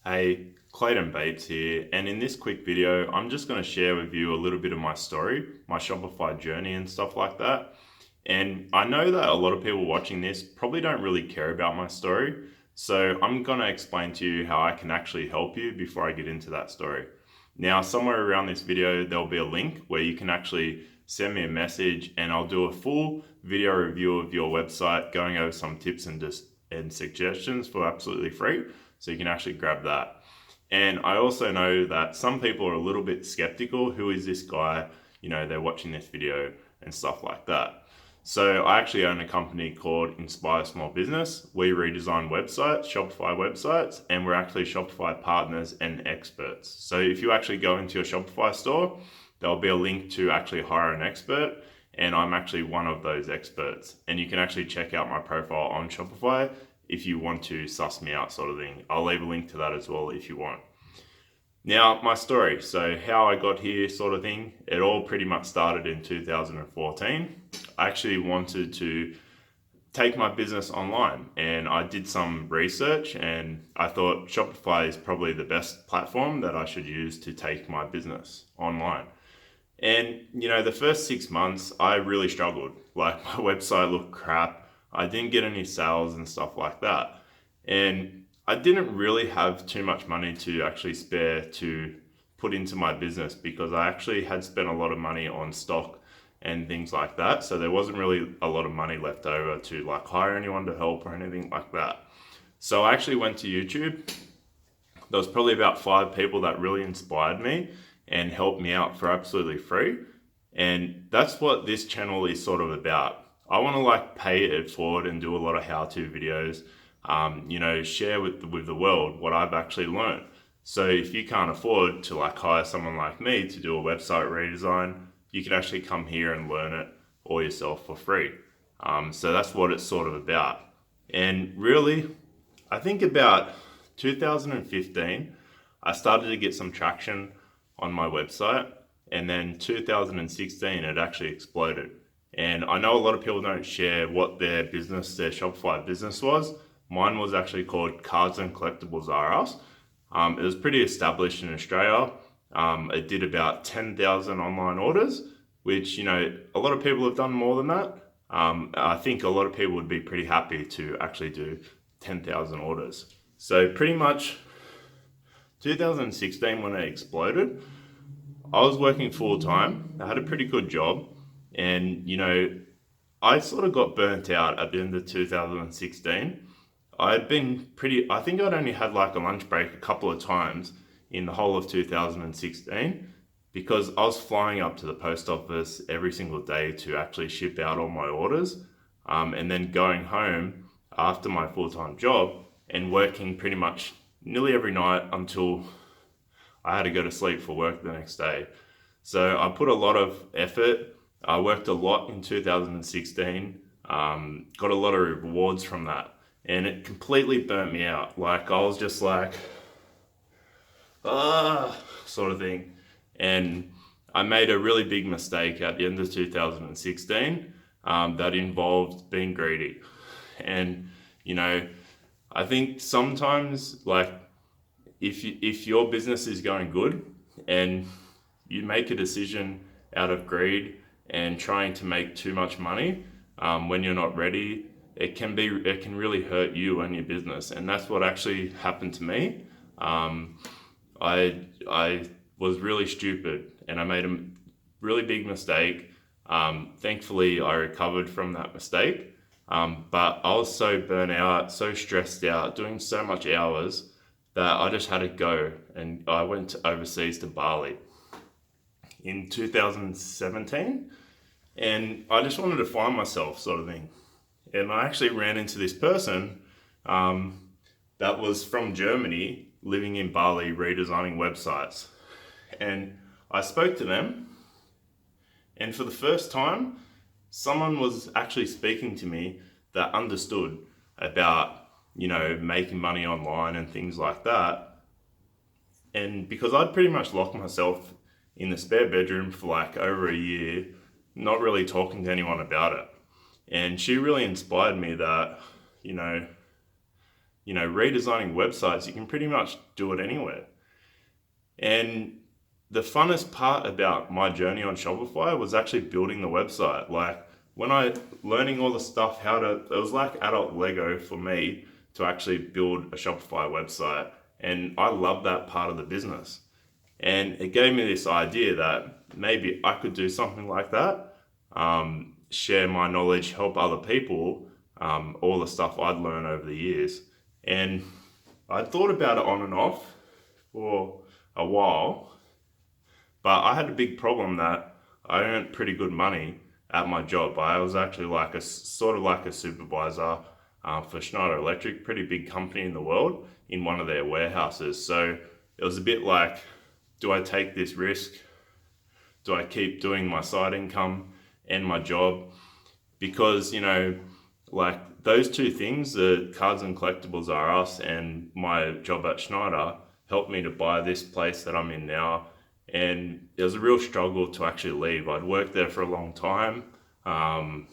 Hey, Clayton Bates here, and in this quick video, I'm just going to share with you a little bit of my story, my Shopify journey, and stuff like that. And I know that a lot of people watching this probably don't really care about my story, so I'm going to explain to you how I can actually help you before I get into that story. Now, somewhere around this video, there'll be a link where you can actually send me a message, and I'll do a full video review of your website, going over some tips and suggestions for absolutely free. So you can actually grab that. And I also know that some people are a little bit skeptical. Who is this guy? They're watching this video and stuff like that. So I actually own a company called Inspire Small Business. We redesign websites, Shopify websites, and we're actually Shopify partners and experts. So if you actually go into your Shopify store, there'll be a link to actually hire an expert. And I'm actually one of those experts. And you can actually check out my profile on Shopify if you want to suss me out, sort of thing. I'll leave a link to that as well if you want. Now, my story. So, how I got here, sort of thing. It all pretty much started in 2014. I actually wanted to take my business online, and I did some research, and I thought Shopify is probably the best platform that I should use to take my business online. And the first 6 months, I really struggled. Like, my website looked crap. I didn't get any sales and stuff like that. And I didn't really have too much money to actually spare to put into my business because I actually had spent a lot of money on stock and things like that. So there wasn't really a lot of money left over to like hire anyone to help or anything like that. So I actually went to YouTube. There was probably about 5 people that really inspired me and helped me out for absolutely free. And that's what this channel is sort of about. I want to like pay it forward and do a lot of how-to videos, share with the world what I've actually learned. So if you can't afford to like hire someone like me to do a website redesign, you can actually come here and learn it all yourself for free. So that's what it's sort of about. And really, I think about 2015, I started to get some traction on my website, and then 2016 it actually exploded. And I know a lot of people don't share what their Shopify business was. Mine was actually called Cards and Collectibles R Us. It was pretty established in Australia. It did about 10,000 online orders, which, a lot of people have done more than that. I think a lot of people would be pretty happy to actually do 10,000 orders. So pretty much 2016 when it exploded, I was working full time. I had a pretty good job. And, I sort of got burnt out at the end of 2016. I think I'd only had like a lunch break a couple of times in the whole of 2016 because I was flying up to the post office every single day to actually ship out all my orders. And then going home after my full time job and working pretty much nearly every night until I had to go to sleep for work the next day. So I put a lot of effort. I worked a lot in 2016, got a lot of rewards from that, and it completely burnt me out. Like, I was just like, sort of thing. And I made a really big mistake at the end of 2016 that involved being greedy. And, I think sometimes, like, if your business is going good and you make a decision out of greed and trying to make too much money when you're not ready, it can really hurt you and your business. And that's what actually happened to me. I was really stupid and I made a really big mistake. Thankfully, I recovered from that mistake. But I was so burnt out, so stressed out, doing so much hours that I just had to go. And I went overseas to Bali in 2017, and I just wanted to find myself, sort of thing. And I actually ran into this person that was from Germany, living in Bali, redesigning websites. And I spoke to them, and for the first time, someone was actually speaking to me that understood about, making money online and things like that. And because I'd pretty much locked myself in the spare bedroom for like over a year, not really talking to anyone about it. And she really inspired me that, redesigning websites, you can pretty much do it anywhere. And the funnest part about my journey on Shopify was actually building the website. Like when I learning all the stuff, it was like adult Lego for me to actually build a Shopify website. And I love that part of the business. And it gave me this idea that maybe I could do something like that, share my knowledge, help other people, all the stuff I'd learned over the years. And I'd thought about it on and off for a while, but I had a big problem that I earned pretty good money at my job. I was actually like a supervisor for Schneider Electric, pretty big company in the world, in one of their warehouses. So it was a bit like, do I take this risk? Do I keep doing my side income and my job? Because, like those two things, the Cards and Collectibles R Us and my job at Schneider, helped me to buy this place that I'm in now. And it was a real struggle to actually leave. I'd worked there for a long time. I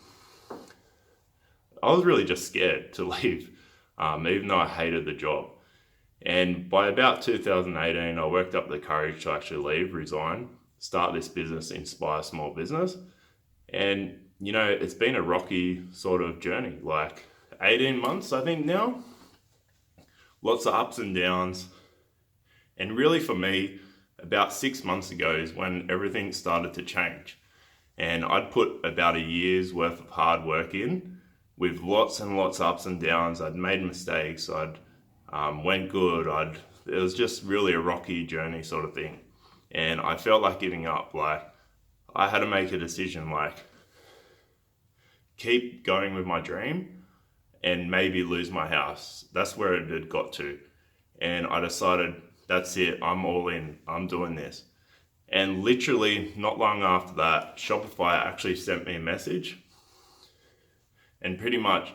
was really just scared to leave, even though I hated the job. And by about 2018, I worked up the courage to actually leave, resign, start this business, Inspire Small Business. And, it's been a rocky sort of journey, like 18 months, I think now. Lots of ups and downs. And really for me, about 6 months ago is when everything started to change. And I'd put about a year's worth of hard work in with lots and lots of ups and downs. I'd made mistakes. I'd went good. It was just really a rocky journey sort of thing. And I felt like giving up. Like I had to make a decision, like keep going with my dream and maybe lose my house. That's where it had got to. And I decided, that's it, I'm all in, I'm doing this. And literally not long after that, Shopify actually sent me a message. And pretty much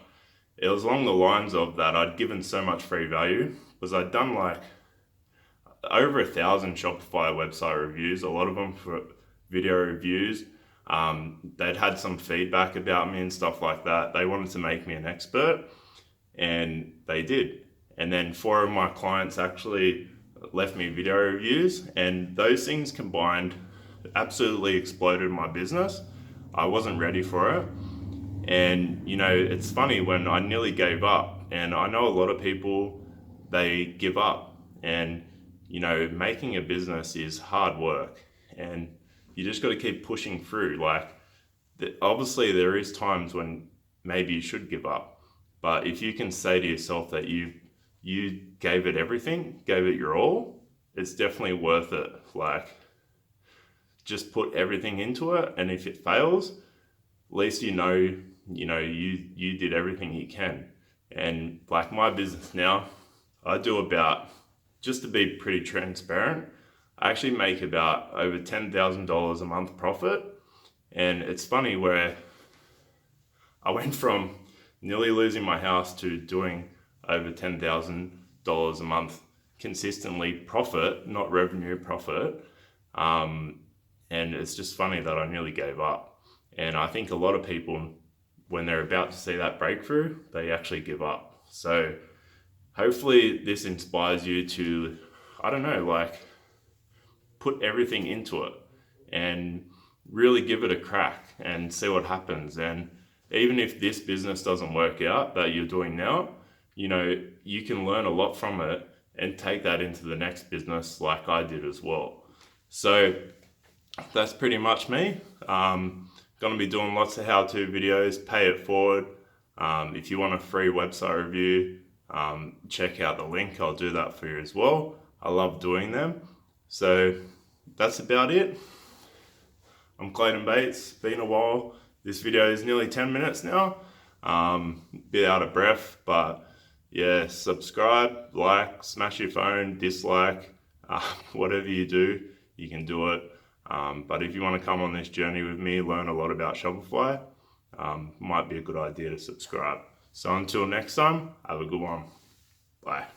it was along the lines of that I'd given so much free value, because I'd done like over 1,000 Shopify website reviews, a lot of them for video reviews. They'd had some feedback about me and stuff like that. They wanted to make me an expert, and they did. And then 4 of my clients actually left me video reviews, and those things combined absolutely exploded my business. I wasn't ready for it. And it's funny, when I nearly gave up, and I know a lot of people, they give up, and making a business is hard work, and you just got to keep pushing through. Like obviously there is times when maybe you should give up, but if you can say to yourself that you gave it everything, gave it your all, it's definitely worth it. Like just put everything into it, and if it fails, at least you did everything you can. And like my business now, I do about, just to be pretty transparent, I actually make about over $10,000 a month profit. And it's funny, where I went from nearly losing my house to doing over $10,000 a month consistently profit, not revenue, profit. And it's just funny that I nearly gave up. And I think a lot of people, when they're about to see that breakthrough, they actually give up. So hopefully this inspires you to, put everything into it and really give it a crack and see what happens. And even if this business doesn't work out that you're doing now, you can learn a lot from it and take that into the next business like I did as well. So that's pretty much me. Going to be doing lots of how-to videos, pay it forward. If you want a free website review, check out the link. I'll do that for you as well. I love doing them. So that's about it. I'm Clayton Bates. Been a while. This video is nearly 10 minutes now. Bit out of breath, but yeah, subscribe, like, smash your phone, dislike, whatever you do, you can do it. But if you want to come on this journey with me, learn a lot about Shopify, might be a good idea to subscribe. So until next time, have a good one. Bye.